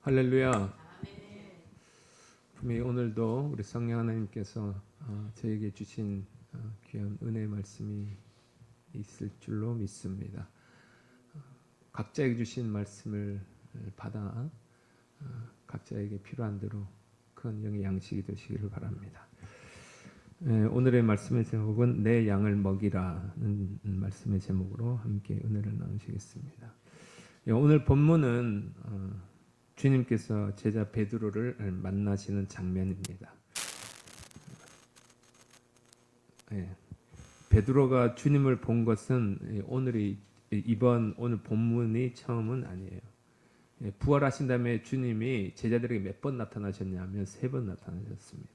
할렐루야. 분명히 오늘도 우리 성령 하나님께서 저에게 주신 귀한 은혜의 말씀이 있을 줄로 믿습니다. 각자에게 주신 말씀을 받아 각자에게 필요한 대로 큰 영의 양식이 되시기를 바랍니다. 오늘의 말씀의 제목은 내 양을 먹이라는 말씀의 제목으로 함께 은혜를 나누시겠습니다. 오늘 본문은 주님께서 제자 베드로를 만나시는 장면입니다. 베드로가 주님을 본 것은 오늘 본문이 처음은 아니에요. 부활하신 다음에 주님이 제자들에게 몇 번 나타나셨냐면 3번 나타나셨습니다.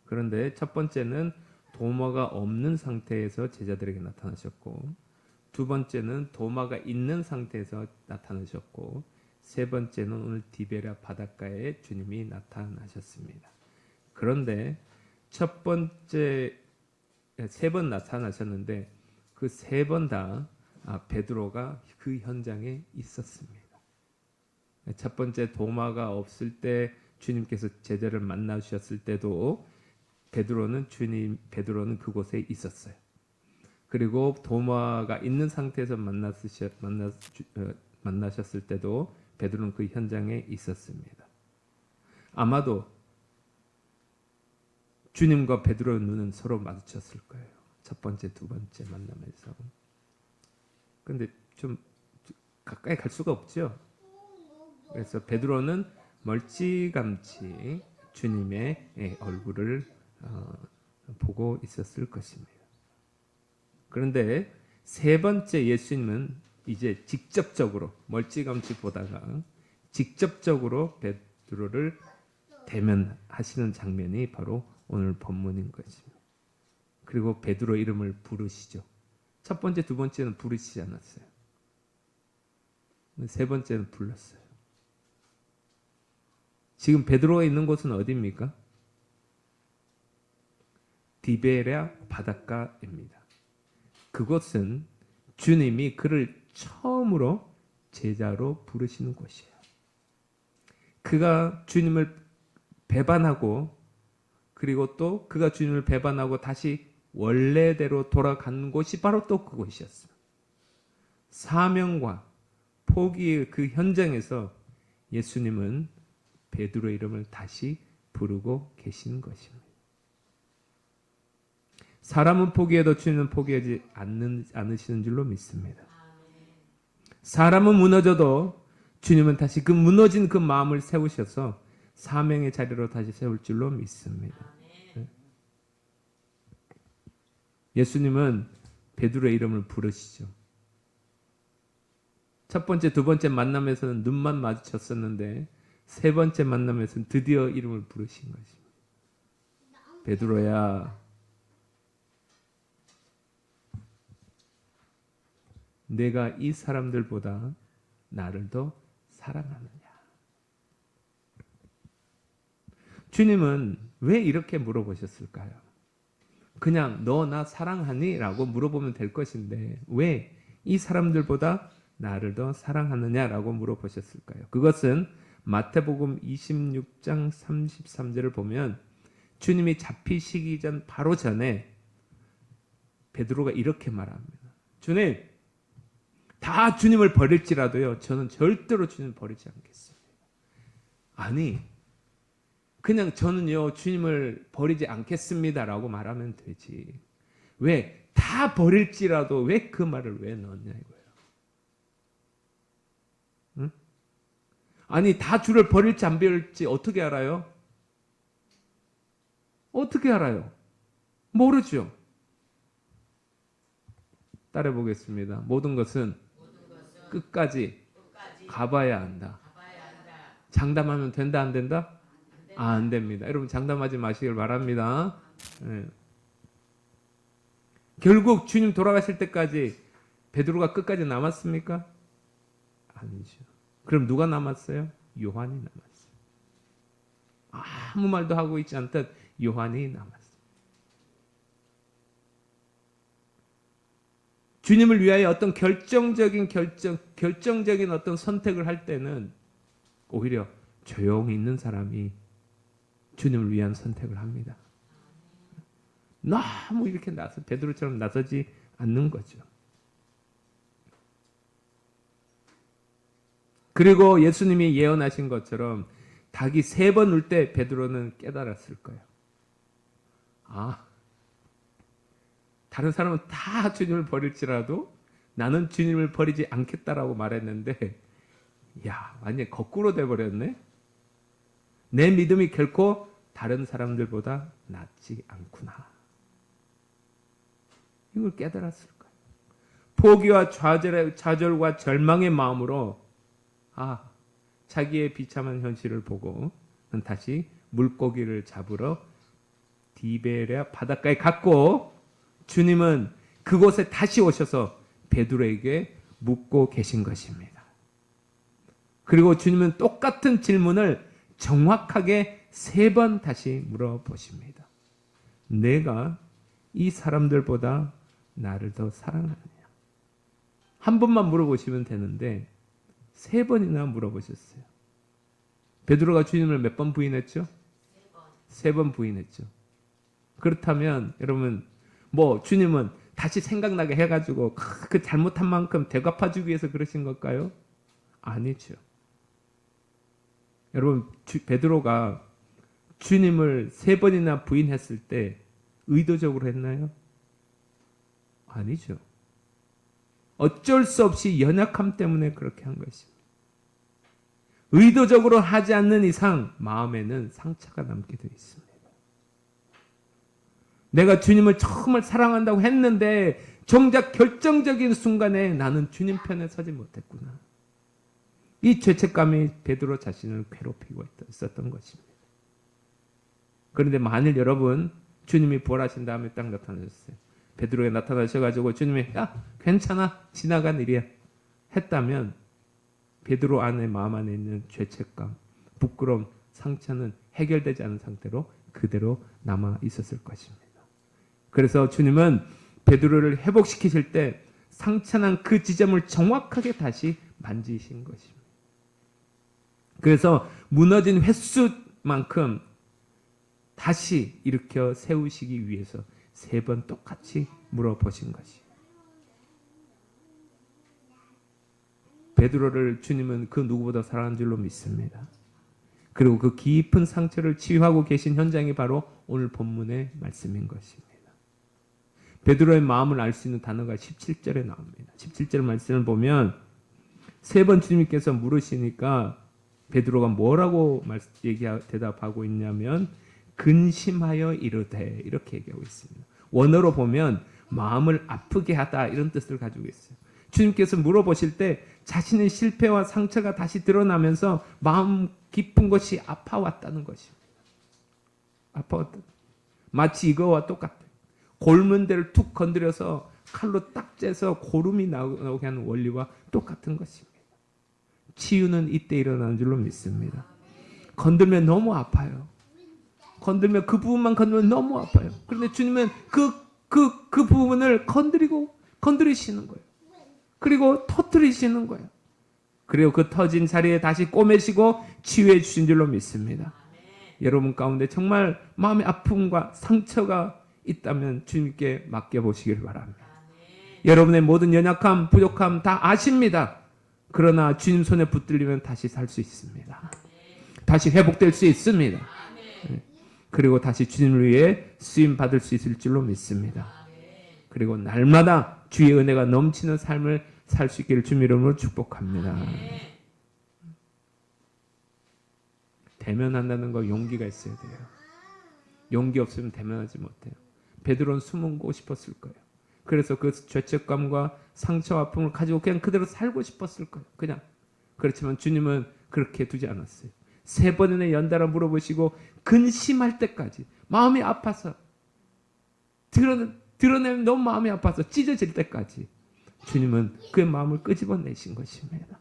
그런데 첫 번째는 도마가 없는 상태에서 제자들에게 나타나셨고, 두 번째는 도마가 있는 상태에서 나타나셨고, 세 번째는 오늘 디베랴 바닷가에 주님이 나타나셨습니다. 그런데 첫 번째 3번 나타나셨는데 그 3번 다 베드로가 그 현장에 있었습니다. 첫 번째 도마가 없을 때 주님께서 제자를 만나주셨을 때도 베드로는 그곳에 있었어요. 그리고 도마가 있는 상태에서 만나셨을 때도 베드로는 그 현장에 있었습니다. 아마도 주님과 베드로의 눈은 서로 마주쳤을 거예요. 첫 번째, 두 번째 만남에서. 그런데 좀 가까이 갈 수가 없죠. 그래서 베드로는 멀찌감치 주님의 얼굴을 보고 있었을 것입니다. 그런데 세 번째 예수님은 이제 직접적으로 멀찌감치 보다가 직접적으로 베드로를 대면하시는 장면이 바로 오늘 본문인 것입니다. 그리고 베드로 이름을 부르시죠. 첫 번째, 두 번째는 부르시지 않았어요. 세 번째는 불렀어요. 지금 베드로가 있는 곳은 어디입니까? 디베랴 바닷가입니다. 그곳은 주님이 그를 처음으로 제자로 부르시는 곳이에요. 그가 주님을 배반하고 그리고 또 그가 주님을 배반하고 다시 원래대로 돌아간 곳이 바로 또 그곳이었어요. 사명과 포기의 그 현장에서 예수님은 베드로의 이름을 다시 부르고 계시는 것입니다. 사람은 포기해도 주님은 포기하지 않으시는 줄로 믿습니다. 사람은 무너져도 주님은 다시 그 무너진 그 마음을 세우셔서 사명의 자리로 다시 세울 줄로 믿습니다. 예수님은 베드로의 이름을 부르시죠. 첫 번째, 두 번째 만남에서는 눈만 마주쳤었는데 세 번째 만남에서는 드디어 이름을 부르신 것입니다. 베드로야, 내가 이 사람들보다 나를 더 사랑하느냐? 주님은 왜 이렇게 물어보셨을까요? 그냥 너 나 사랑하니? 라고 물어보면 될 것인데 왜 이 사람들보다 나를 더 사랑하느냐라고 물어보셨을까요? 그것은 마태복음 26장 33절을 보면 주님이 잡히시기 바로 전에 베드로가 이렇게 말합니다. 주님, 다 주님을 버릴지라도요, 저는 절대로 주님을 버리지 않겠습니다. 아니, 그냥 저는요, 주님을 버리지 않겠습니다라고 말하면 되지. 왜? 다 버릴지라도 왜 그 말을 왜 넣었냐 이거예요. 응? 아니, 다 주를 버릴지 안 버릴지 어떻게 알아요? 어떻게 알아요? 모르죠. 따라 보겠습니다. 모든 것은 끝까지 가봐야 한다. 장담하면 된다, 안 된다? 안 됩니다. 여러분 장담하지 마시길 바랍니다. 네. 결국 주님 돌아가실 때까지 베드로가 끝까지 남았습니까? 아니죠. 그럼 누가 남았어요? 요한이 남았어요. 아무 말도 하고 있지 않듯 요한이 남았어요. 주님을 위하여 어떤 결정적인 어떤 선택을 할 때는 오히려 조용히 있는 사람이 주님을 위한 선택을 합니다. 너무 이렇게 베드로처럼 나서지 않는 거죠. 그리고 예수님이 예언하신 것처럼 닭이 3번 울 때 베드로는 깨달았을 거예요. 다른 사람은 다 주님을 버릴지라도 나는 주님을 버리지 않겠다라고 말했는데 완전히 거꾸로 돼버렸네. 내 믿음이 결코 다른 사람들보다 낫지 않구나. 이걸 깨달았을 거예요. 포기와 좌절과 절망의 마음으로 자기의 비참한 현실을 보고 다시 물고기를 잡으러 디베랴 바닷가에 갔고, 주님은 그곳에 다시 오셔서 베드로에게 묻고 계신 것입니다. 그리고 주님은 똑같은 질문을 정확하게 3번 다시 물어보십니다. 내가 이 사람들보다 나를 더 사랑하느냐? 한 번만 물어보시면 되는데 3번이나 물어보셨어요. 베드로가 주님을 몇 번 부인했죠? 3번 부인했죠. 그렇다면 여러분, 주님은 다시 생각나게 해가지고 그 잘못한 만큼 되갚아주기 위해서 그러신 걸까요? 아니죠. 여러분, 베드로가 주님을 3번이나 부인했을 때 의도적으로 했나요? 아니죠. 어쩔 수 없이 연약함 때문에 그렇게 한 것입니다. 의도적으로 하지 않는 이상 마음에는 상처가 남게 되어 있습니다. 내가 주님을 정말 사랑한다고 했는데 정작 결정적인 순간에 나는 주님 편에 서지 못했구나. 이 죄책감이 베드로 자신을 괴롭히고 있었던 것입니다. 그런데 만일 여러분, 주님이 부활하신 다음에 딱 나타나셨어요. 베드로에 나타나셔가지고 주님이 괜찮아, 지나간 일이야 했다면 베드로 안에, 마음 안에 있는 죄책감, 부끄러움, 상처는 해결되지 않은 상태로 그대로 남아 있었을 것입니다. 그래서 주님은 베드로를 회복시키실 때 상처난 그 지점을 정확하게 다시 만지신 것입니다. 그래서 무너진 횟수만큼 다시 일으켜 세우시기 위해서 3번 똑같이 물어보신 것이에요. 베드로를 주님은 그 누구보다 사랑하는 줄로 믿습니다. 그리고 그 깊은 상처를 치유하고 계신 현장이 바로 오늘 본문의 말씀인 것입니다. 베드로의 마음을 알 수 있는 단어가 17절에 나옵니다. 17절 말씀을 보면 3번 주님께서 물으시니까 베드로가 뭐라고 대답하고 있냐면 근심하여 이르되, 이렇게 얘기하고 있습니다. 원어로 보면 마음을 아프게 하다, 이런 뜻을 가지고 있어요. 주님께서 물어보실 때 자신의 실패와 상처가 다시 드러나면서 마음 깊은 것이 아파왔다는 것입니다. 아파왔다. 마치 이거와 똑같아요. 골문 데를 툭 건드려서 칼로 딱 째서 고름이 나오게 하는 원리와 똑같은 것입니다. 치유는 이때 일어나는 줄로 믿습니다. 건들면 너무 아파요. 건들면 그 부분만 건들면 너무 아파요. 그런데 주님은 그 부분을 건드리시는 거예요. 그리고 터뜨리시는 거예요. 그리고 그 터진 자리에 다시 꼬매시고 치유해 주신 줄로 믿습니다. 여러분 가운데 정말 마음의 아픔과 상처가 있다면 주님께 맡겨보시길 바랍니다. 여러분의 모든 연약함, 부족함 다 아십니다. 그러나 주님 손에 붙들리면 다시 살 수 있습니다. 다시 회복될 수 있습니다. 그리고 다시 주님을 위해 쓰임 받을 수 있을 줄로 믿습니다. 그리고 날마다 주의 은혜가 넘치는 삶을 살 수 있기를 주님 이름으로 축복합니다. 대면한다는 거 용기가 있어야 돼요. 용기 없으면 대면하지 못해요. 베드로는 숨고 싶었을 거예요. 그래서 그 죄책감과 상처 아픔을 가지고 그냥 그대로 살고 싶었을 거예요. 그냥. 그렇지만 주님은 그렇게 두지 않았어요. 3번이나 연달아 물어보시고 근심할 때까지, 마음이 아파서 드러내면 너무 마음이 아파서 찢어질 때까지 주님은 그의 마음을 끄집어내신 것입니다.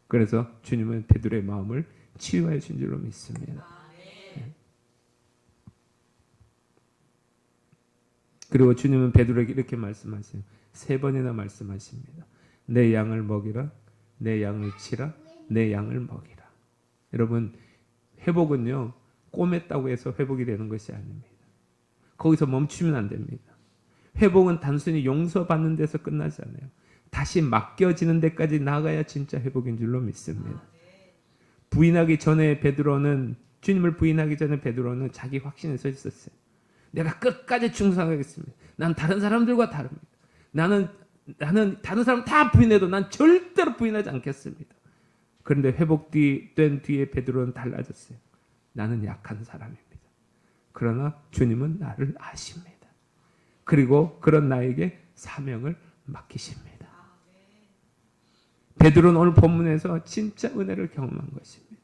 그래서 주님은 베드로의 마음을 치유해 준 줄로 믿습니다. 그리고 주님은 베드로에게 이렇게 말씀하세요. 3번이나 말씀하십니다. 내 양을 먹이라, 내 양을 치라, 내 양을 먹이라. 여러분, 회복은요, 꼬맸다고 해서 회복이 되는 것이 아닙니다. 거기서 멈추면 안 됩니다. 회복은 단순히 용서받는 데서 끝나지 않아요. 다시 맡겨지는 데까지 나가야 진짜 회복인 줄로 믿습니다. 부인하기 전에 베드로는, 주님을 부인하기 전에 베드로는 자기 확신에 서 있었어요. 내가 끝까지 충성하겠습니다. 난 다른 사람들과 다릅니다. 나는 다른 사람 다 부인해도 난 절대로 부인하지 않겠습니다. 그런데 회복된 뒤에 베드로는 달라졌어요. 나는 약한 사람입니다. 그러나 주님은 나를 아십니다. 그리고 그런 나에게 사명을 맡기십니다. 베드로는 오늘 본문에서 진짜 은혜를 경험한 것입니다.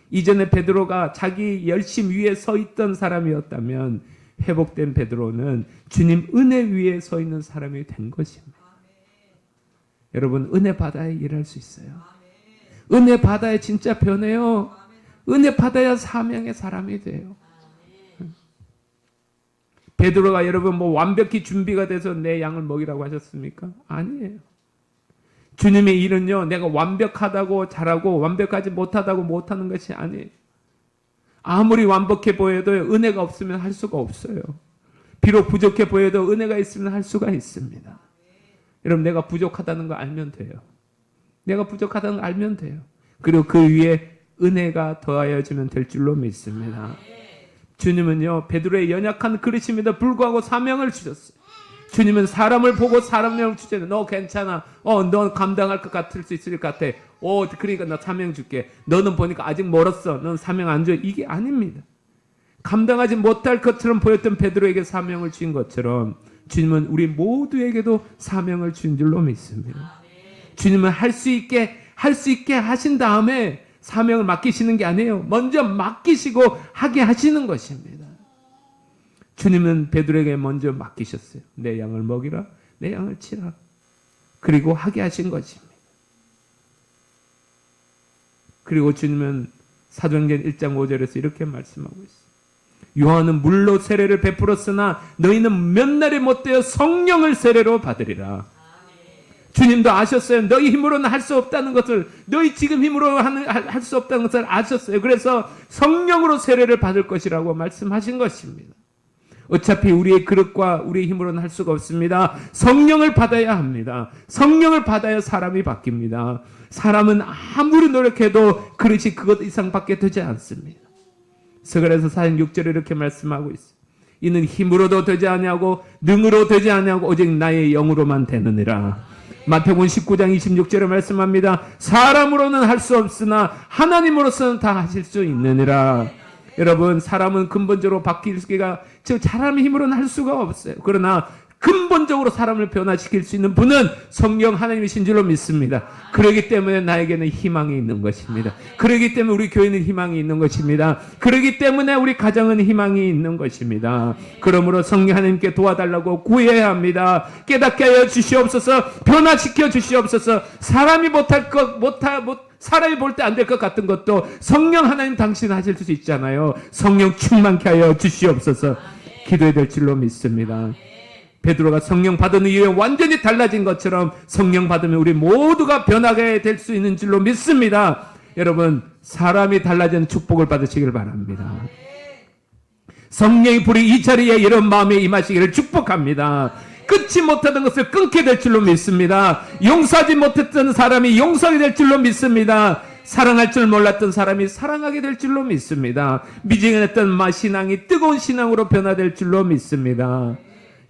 이전에 베드로가 자기 열심 위에 서 있던 사람이었다면 회복된 베드로는 주님 은혜 위에 서 있는 사람이 된 것입니다. 여러분, 은혜 받아야 일할 수 있어요. 은혜 받아야 진짜 변해요. 은혜 받아야 사명의 사람이 돼요. 베드로가 여러분 완벽히 준비가 돼서 내 양을 먹이라고 하셨습니까? 아니에요. 주님의 일은요, 내가 완벽하다고 잘하고 완벽하지 못하다고 못하는 것이 아니에요. 아무리 완벽해 보여도 은혜가 없으면 할 수가 없어요. 비록 부족해 보여도 은혜가 있으면 할 수가 있습니다. 여러분, 내가 부족하다는 거 알면 돼요. 내가 부족하다는 거 알면 돼요. 그리고 그 위에 은혜가 더하여지면 될 줄로 믿습니다. 주님은요, 베드로의 연약한 그릇임에도 불구하고 사명을 주셨어요. 주님은 사람을 보고 사명을 주잖아요. 너 괜찮아. 너 감당할 것 같을 수 있을 것 같아. 그러니까 나 사명 줄게. 너는 보니까 아직 멀었어. 넌 사명 안 줘. 이게 아닙니다. 감당하지 못할 것처럼 보였던 베드로에게 사명을 주신 것처럼 주님은 우리 모두에게도 사명을 준 줄로 믿습니다. 주님은 할 수 있게 하신 다음에 사명을 맡기시는 게 아니에요. 먼저 맡기시고 하게 하시는 것입니다. 주님은 베드로에게 먼저 맡기셨어요. 내 양을 먹이라, 내 양을 치라. 그리고 하게 하신 것입니다. 그리고 주님은 사도행전 1장 5절에서 이렇게 말씀하고 있어요. 요한은 물로 세례를 베풀었으나 너희는 몇 날이 못되어 성령을 세례로 받으리라. 주님도 아셨어요. 너희 힘으로는 할 수 없다는 것을, 너희 지금 힘으로 할 수 없다는 것을 아셨어요. 그래서 성령으로 세례를 받을 것이라고 말씀하신 것입니다. 어차피 우리의 그릇과 우리의 힘으로는 할 수가 없습니다. 성령을 받아야 합니다. 성령을 받아야 사람이 바뀝니다. 사람은 아무리 노력해도 그릇이 그것 이상밖에 되지 않습니다. 서갈에서 4장 6절에 이렇게 말씀하고 있어요. 이는 힘으로도 되지 아니하고 능으로 되지 아니하고 오직 나의 영으로만 되느니라. 마태복음 19장 26절에 말씀합니다. 사람으로는 할 수 없으나 하나님으로서는 다 하실 수 있느니라. 여러분, 사람은 근본적으로 바뀔 수가, 즉 사람의 힘으로는 할 수가 없어요. 그러나 근본적으로 사람을 변화시킬 수 있는 분은 성령 하나님이신 줄로 믿습니다. 그렇기 때문에 나에게는 희망이 있는 것입니다. 그렇기 때문에 우리 교회는 희망이 있는 것입니다. 그렇기 때문에 우리 가정은 희망이 있는 것입니다. 그러므로 성령 하나님께 도와달라고 구해야 합니다. 깨닫게 하여 주시옵소서. 변화시켜 주시옵소서. 사람이 사람이 볼 때 안 될 것 같은 것도 성령 하나님 당신 하실 수 있잖아요. 성령 충만케 하여 주시옵소서. 기도해야 될 줄로 믿습니다. 베드로가 성령 받은 이후에 완전히 달라진 것처럼 성령 받으면 우리 모두가 변하게 될 수 있는 줄로 믿습니다. 여러분, 사람이 달라지는 축복을 받으시길 바랍니다. 성령의 불이 이 자리에 이런 마음에 임하시기를 축복합니다. 끊지 못하던 것을 끊게 될 줄로 믿습니다. 용서하지 못했던 사람이 용서하게 될 줄로 믿습니다. 사랑할 줄 몰랐던 사람이 사랑하게 될 줄로 믿습니다. 미진했던 신앙이 뜨거운 신앙으로 변화될 줄로 믿습니다.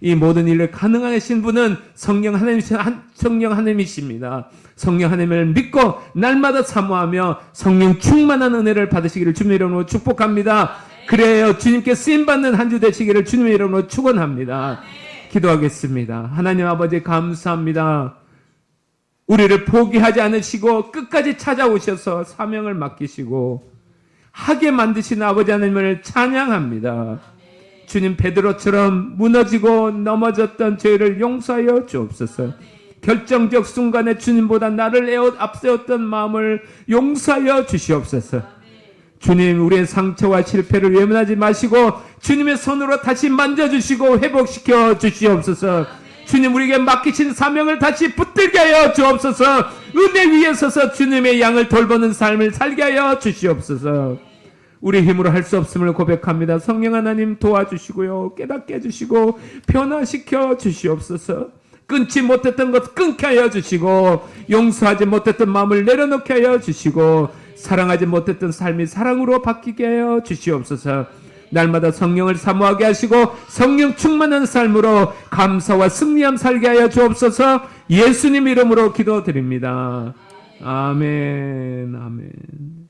이 모든 일을 가능하신 분은 성령 하나님이십니다. 성령 하나님을 믿고 날마다 사모하며 성령 충만한 은혜를 받으시기를 주님의 이름으로 축복합니다. 그래요, 주님께 쓰임받는 한 주 되시기를 주님의 이름으로 축원합니다. 기도하겠습니다. 하나님 아버지, 감사합니다. 우리를 포기하지 않으시고 끝까지 찾아오셔서 사명을 맡기시고 하게 만드신 아버지 하나님을 찬양합니다. 주님, 베드로처럼 무너지고 넘어졌던 죄를 용서하여 주옵소서. 결정적 순간에 주님보다 나를 앞세웠던 마음을 용서하여 주시옵소서. 주님, 우리의 상처와 실패를 외면하지 마시고 주님의 손으로 다시 만져주시고 회복시켜 주시옵소서. 주님 우리에게 맡기신 사명을 다시 붙들게 하여 주옵소서. 은혜 위에 서서 주님의 양을 돌보는 삶을 살게 하여 주시옵소서. 우리 힘으로 할 수 없음을 고백합니다. 성령 하나님 도와주시고요, 깨닫게 해주시고 변화시켜 주시옵소서. 끊지 못했던 것 끊게 하여 주시고, 용서하지 못했던 마음을 내려놓게 하여 주시고, 사랑하지 못했던 삶이 사랑으로 바뀌게 하여 주시옵소서. 날마다 성령을 사모하게 하시고 성령 충만한 삶으로 감사와 승리함 살게 하여 주옵소서. 예수님 이름으로 기도드립니다. 아멘. 아멘.